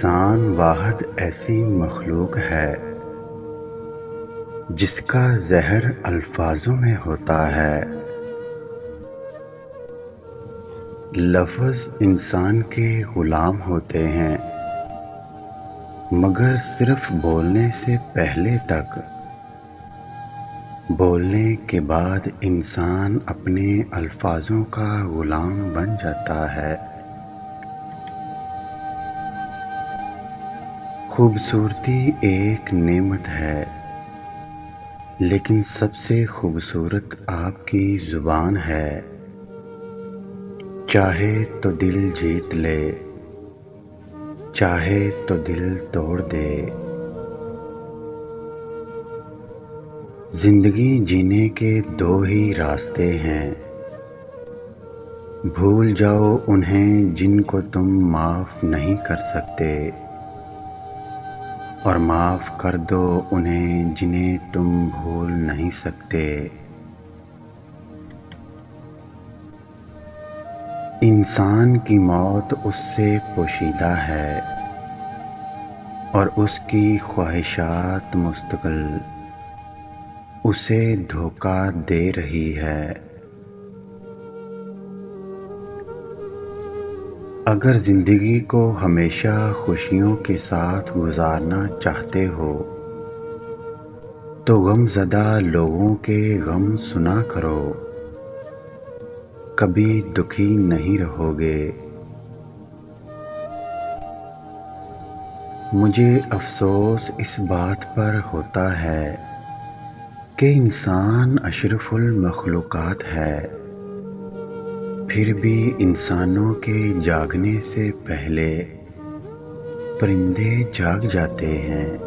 انسان واحد ایسی مخلوق ہے جس کا زہر الفاظوں میں ہوتا ہے۔ لفظ انسان کے غلام ہوتے ہیں، مگر صرف بولنے سے پہلے تک۔ بولنے کے بعد انسان اپنے الفاظوں کا غلام بن جاتا ہے۔ خوبصورتی ایک نعمت ہے، لیکن سب سے خوبصورت آپ کی زبان ہے۔ چاہے تو دل جیت لے، چاہے تو دل توڑ دے۔ زندگی جینے کے دو ہی راستے ہیں، بھول جاؤ انہیں جن کو تم معاف نہیں کر سکتے، اور معاف کر دو انہیں جنہیں تم بھول نہیں سکتے۔ انسان کی موت اس سے پوشیدہ ہے، اور اس کی خواہشات مستقل اسے دھوکہ دے رہی ہے۔ اگر زندگی کو ہمیشہ خوشیوں کے ساتھ گزارنا چاہتے ہو تو غم زدہ لوگوں کے غم سنا کرو، کبھی دکھی نہیں رہو گے۔ مجھے افسوس اس بات پر ہوتا ہے کہ انسان اشرف المخلوقات ہے، پھر بھی انسانوں کے جاگنے سے پہلے پرندے جاگ جاتے ہیں۔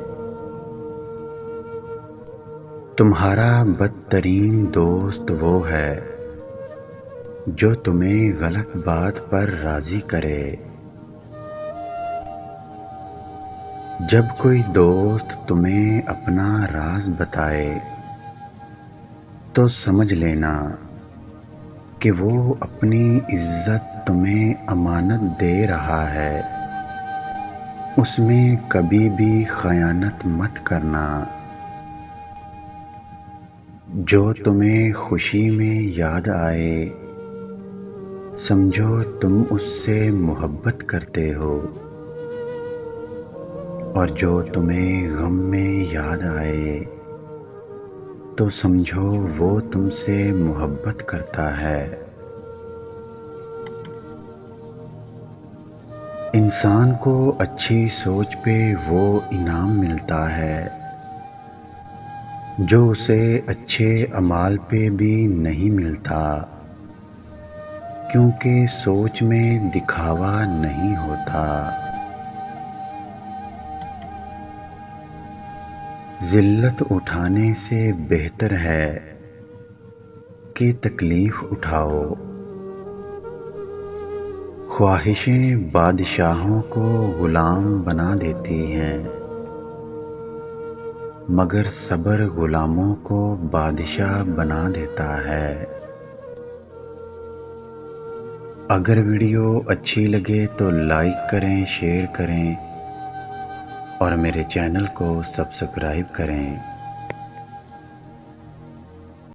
تمہارا بدترین دوست وہ ہے جو تمہیں غلط بات پر راضی کرے۔ جب کوئی دوست تمہیں اپنا راز بتائے تو سمجھ لینا کہ وہ اپنی عزت تمہیں امانت دے رہا ہے۔ اس میں کبھی بھی خیانت مت کرنا۔ جو تمہیں خوشی میں یاد آئے سمجھو تم اس سے محبت کرتے ہو، اور جو تمہیں غم میں یاد آئے تو سمجھو وہ تم سے محبت کرتا ہے۔ انسان کو اچھی سوچ پہ وہ انعام ملتا ہے جو اسے اچھے اعمال پہ بھی نہیں ملتا، کیونکہ سوچ میں دکھاوا نہیں ہوتا۔ ذلت اٹھانے سے بہتر ہے کہ تکلیف اٹھاؤ۔ خواہشیں بادشاہوں کو غلام بنا دیتی ہیں، مگر صبر غلاموں کو بادشاہ بنا دیتا ہے۔ اگر ویڈیو اچھی لگے تو لائک کریں، شیئر کریں، اور میرے چینل کو سبسکرائب کریں۔